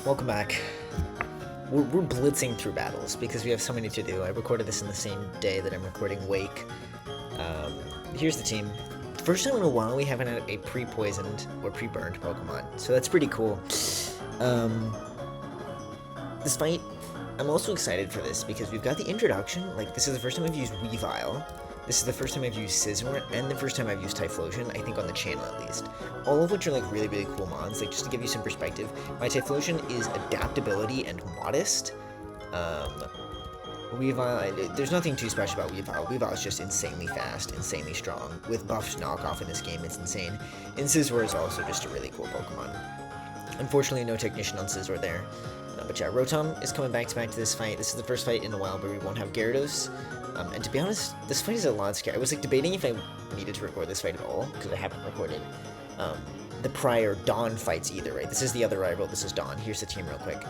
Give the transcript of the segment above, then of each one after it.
Welcome back. We're blitzing through battles because we have so many to do. I recorded this in the same day that I'm recording Wake. Here's the team. First time in a while we haven't had a pre-poisoned or pre-burned Pokemon, so that's pretty cool. This fight, I'm also excited for this because we've got the introduction. Like, this is the first time I've used Weavile. This is the first time I've used Scizor, and the first time I've used Typhlosion, I think on the channel at least. All of which are like really, really cool mons. Like, just to give you some perspective, my Typhlosion is adaptability and modest. Weavile, there's nothing too special about Weavile. Weavile is just insanely fast, insanely strong. With buffed knockoff in this game, it's insane. And Scizor is also just a really cool Pokemon. Unfortunately, no Technician on Scizor there. But yeah, Rotom is coming back to this fight. This is the first fight in a while where we won't have Gyarados. And to be honest, this fight is a lot scary. I was like debating if I needed to record this fight at all, because I haven't recorded the prior Dawn fights either, right? This is the other rival, this is Dawn. Here's the team real quick.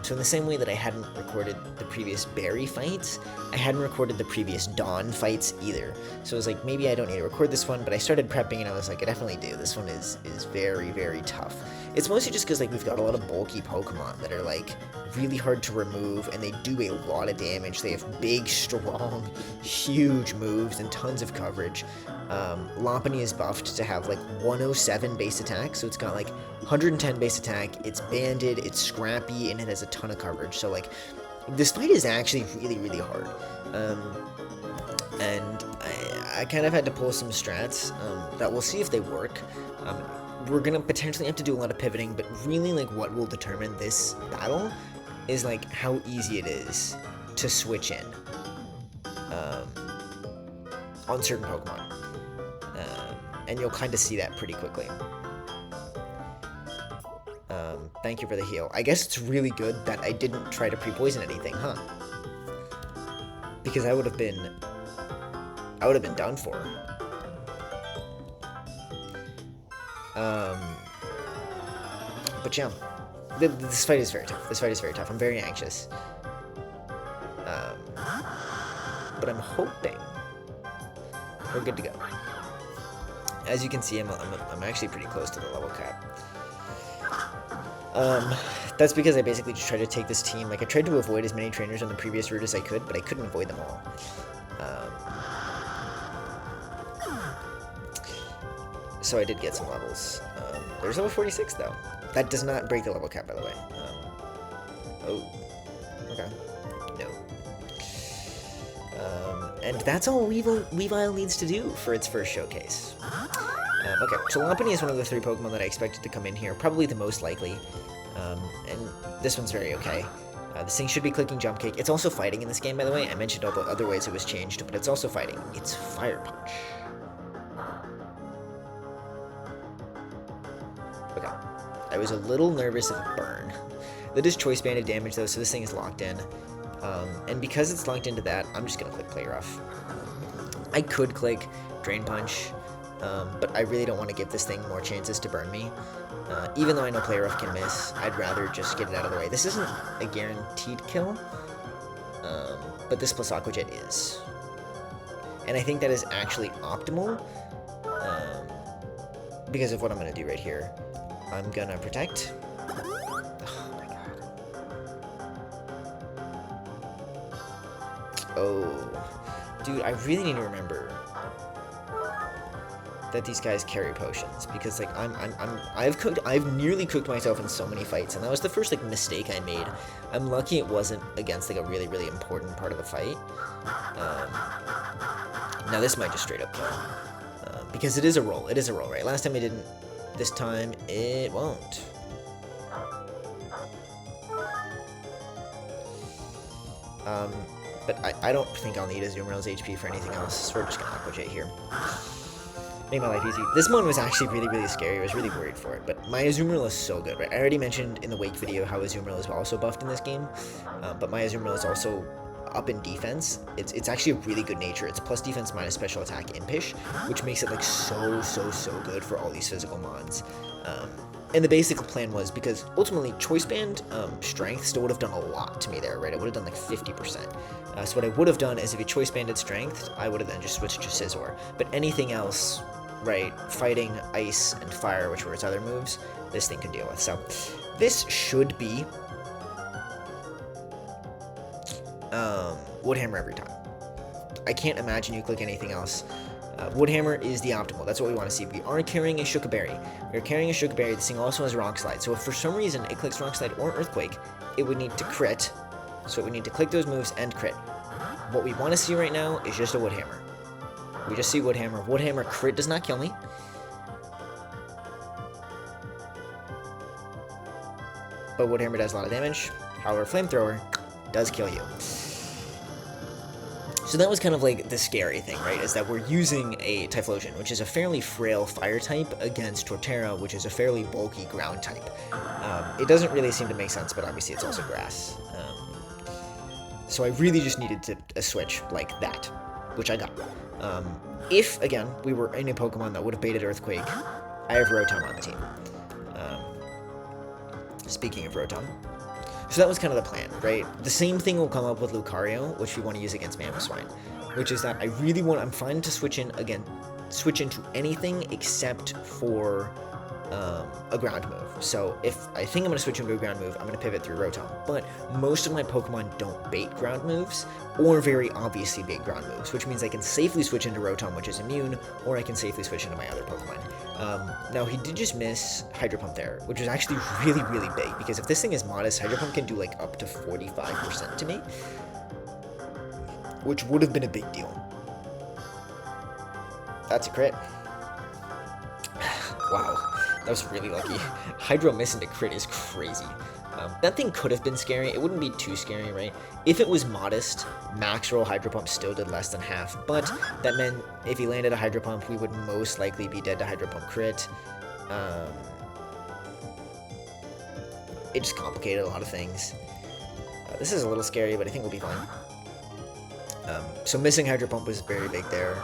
So in the same way that I hadn't recorded the previous Berry fights, I hadn't recorded the previous Dawn fights either. So I was like, maybe I don't need to record this one, but I started prepping and I was like, I definitely do. This one is very, very tough. It's mostly just because like we've got a lot of bulky Pokemon that are like really hard to remove, and they do a lot of damage. They have big, strong, huge moves and tons of coverage. Lopunny is buffed to have like 107 base attack, so it's got like 110 base attack, it's banded, it's scrappy, and it has a ton of coverage. So like, this fight is actually really, really hard. And I kind of had to pull some strats that we'll see if they work. We're gonna potentially have to do a lot of pivoting, but really like what will determine this battle is like how easy it is to switch in on certain Pokemon. And you'll kind of see that pretty quickly. Thank you for the heal. I guess it's really good that I didn't try to pre-poison anything, huh? Because I would have been done for. But yeah, this fight is very tough. This fight is very tough. I'm very anxious. But I'm hoping we're good to go. As you can see, I'm actually pretty close to the level cap. That's because I basically just tried to take this team. Like, I tried to avoid as many trainers on the previous route as I could, but I couldn't avoid them all. So I did get some levels. There's level 46 though. That does not break the level cap, by the way. Oh, okay. No. And that's all Weavile needs to do for its first showcase. Okay, so Lopunny is one of the 3 Pokemon that I expected to come in here, probably the most likely. And this one's very okay. This thing should be clicking Jump Kick. It's also fighting in this game, by the way. I mentioned all the other ways it was changed, but it's also fighting. It's Fire Punch. Okay. I was a little nervous of Burn. That is Choice Banded damage, though, so this thing is locked in. And because it's locked into that, I'm just going to click Play Rough. I could click Drain Punch, but I really don't want to give this thing more chances to burn me. Even though I know Play Rough can miss, I'd rather just get it out of the way. This isn't a guaranteed kill, but this plus Aqua Jet is. And I think that is actually optimal, because of what I'm going to do right here. I'm going to Protect. Oh my god. Oh. Dude, I really need to remember that these guys carry potions, because like I've nearly cooked myself in so many fights, and that was the first like mistake I made. I'm lucky it wasn't against like a really, really important part of the fight. Now this might just straight up kill, because it is a roll. It is a roll, right? Last time it didn't. This time it won't. But I don't think I'll need Azumarill's HP for anything else, so we're just gonna Aqua Jet here. Make my life easy. This one was actually really, really scary. I was really worried for it, but my Azumarill is so good, right? I already mentioned in the Wake video how Azumarill is also buffed in this game, but my Azumarill is also up in defense. It's actually a really good nature. It's plus defense minus special attack Impish, which makes it like so good for all these physical mons. And the basic plan was, because ultimately Choice Band strength still would have done a lot to me there, right? It would have done like 50%. So what I would have done is, if it Choice Banded strength, I would have then just switched to Scizor. But anything else, right, fighting, ice, and fire, which were its other moves, this thing could deal with. So This should be Woodhammer every time. I can't imagine you click anything else. Woodhammer is the optimal. That's what we want to see. We are carrying a Shookaberry. We're carrying a Shookaberry. This thing also has Rock Slide. So if for some reason it clicks Rock Slide or Earthquake, it would need to crit. So it would need to click those moves and crit. What we want to see right now is just a Woodhammer. We just see Woodhammer. Woodhammer crit does not kill me. But Woodhammer does a lot of damage. However, Flamethrower does kill you. So that was kind of like the scary thing, right? Is that we're using a Typhlosion, which is a fairly frail fire type, against Torterra, which is a fairly bulky ground type. It doesn't really seem to make sense, but obviously it's also grass. So I really just needed a switch like that, which I got. If, again, we were in a Pokemon that would have baited Earthquake, I have Rotom on the team. Speaking of Rotom. So that was kind of the plan, right? The same thing will come up with Lucario, which we want to use against Mamoswine, which is that I really want, I'm fine to switch into anything except for a ground move. So if I think I'm going to switch into a ground move, I'm going to pivot through Rotom. But most of my Pokemon don't bait ground moves, or very obviously bait ground moves, which means I can safely switch into Rotom, which is immune, or I can safely switch into my other Pokemon. Now, he did just miss Hydro Pump there, which was actually really, really big, because if this thing is modest, Hydro Pump can do like up to 45% to me, which would have been a big deal. That's a crit. Wow. That was really lucky. Hydro miss into crit is crazy. That thing could have been scary. It wouldn't be too scary, right? If it was modest, max roll Hydro Pump still did less than half, but that meant if he landed a Hydro Pump, we would most likely be dead to Hydro Pump crit. It just complicated a lot of things. This is a little scary, but I think we'll be fine. So missing Hydro Pump was very big there.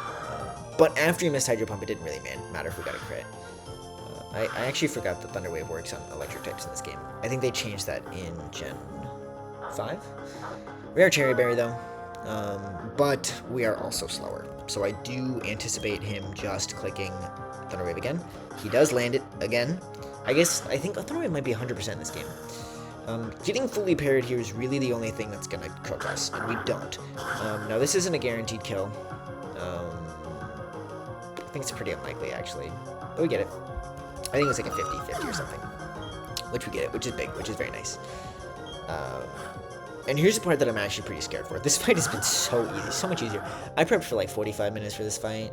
But after you missed Hydro Pump, it didn't really matter if we got a crit. I actually forgot that Thunder Wave works on electric types in this game. I think they changed that in Gen 5? We are Cherry Berry, though. But we are also slower. So I do anticipate him just clicking Thunder Wave again. He does land it again. I think Thunder Wave might be 100% in this game. Getting fully parried here is really the only thing that's going to cook us, and we don't. Now, this isn't a guaranteed kill. I think it's pretty unlikely, actually. But we get it. I think it was like a 50-50 or something. Which we get it, which is big, which is very nice. And here's the part that I'm actually pretty scared for. This fight has been so easy, so much easier. I prepped for like 45 minutes for this fight.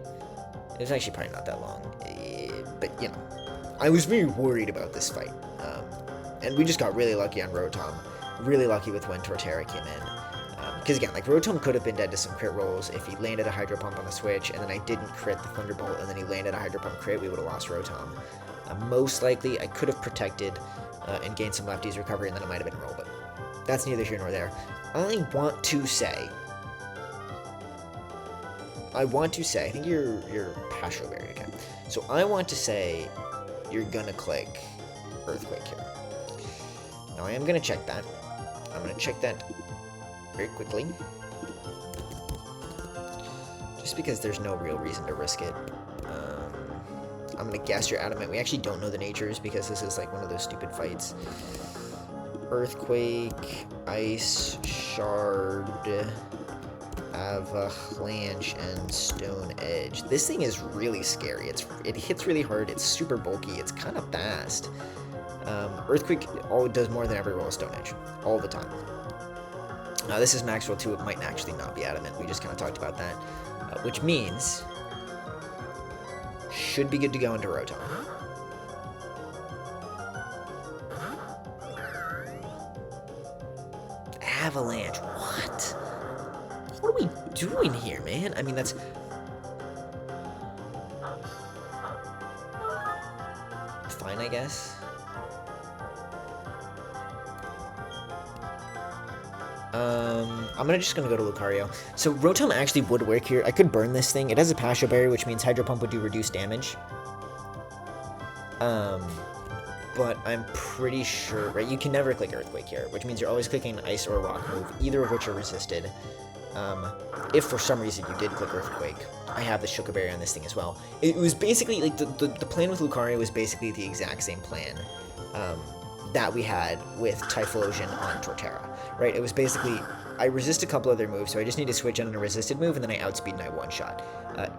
It was actually probably not that long. But, you know, I was very worried about this fight. And we just got really lucky on Rotom. Really lucky with when Torterra came in. Because again, like, Rotom could have been dead to some crit rolls if he landed a Hydro Pump on the switch, and then I didn't crit the Thunderbolt, and then he landed a Hydro Pump crit, we would have lost Rotom. Most likely, I could have protected and gained some lefties recovery, and then it might have been roll, but that's neither here nor there. I want to say, I think you're Pasho Berry, okay. So I want to say you're gonna click Earthquake here. Now I am gonna check that. I'm gonna check that very quickly. Just because there's no real reason to risk it. I'm gonna guess you're adamant. We actually don't know the natures because this is like one of those stupid fights. Earthquake, Ice, Shard, Avalanche, and Stone Edge. This thing is really scary. It hits really hard. It's super bulky. It's kind of fast. Earthquake does more than every roll of Stone Edge all the time. This is max roll 2. It might actually not be adamant. We just kind of talked about that, which means should be good to go into Rotom. Avalanche. What? What are we doing here, man? I mean, that's... fine, I guess. I'm just gonna go to Lucario. So Rotom actually would work here. I could burn this thing. It has a Pasho Berry, which means Hydro Pump would do reduced damage. But I'm pretty sure, right? You can never click Earthquake here, which means you're always clicking an Ice or a Rock move, either of which are resisted. If for some reason you did click Earthquake, I have the Shookaberry on this thing as well. It was basically, like, the plan with Lucario was basically the exact same plan that we had with Typhlosion on Torterra, right? It was basically, I resist a couple of their moves, so I just need to switch in on a resisted move, and then I outspeed and I one-shot.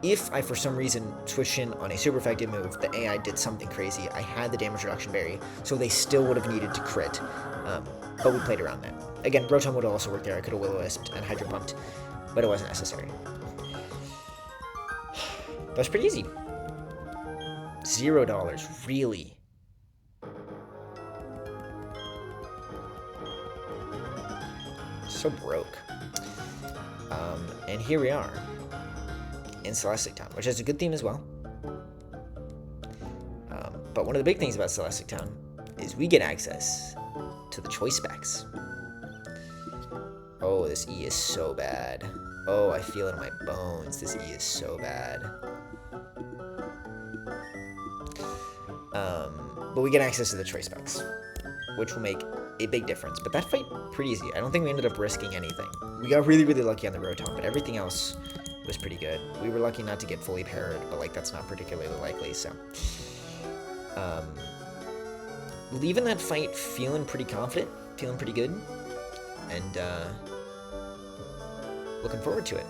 If I, for some reason, switched in on a super effective move, the AI did something crazy, I had the damage reduction berry, so they still would have needed to crit, but we played around that. Again, Rotom would have also worked there, I could have Will-O-Wisped and Hydro Pumped, but it wasn't necessary. That was pretty easy. $0, really? So broke. And here we are in Celestic Town, which has a good theme as well. But one of the big things about Celestic Town is we get access to the choice specs. Oh, this E is so bad. Oh, I feel it in my bones. This E is so bad. But we get access to the choice specs, which will make a big difference. But that fight, pretty easy. I don't think we ended up risking anything. We got really, really lucky on the Rotom, but everything else was pretty good. We were lucky not to get fully parried, but like that's not particularly likely, so. Leaving that fight feeling pretty confident, feeling pretty good, and looking forward to it.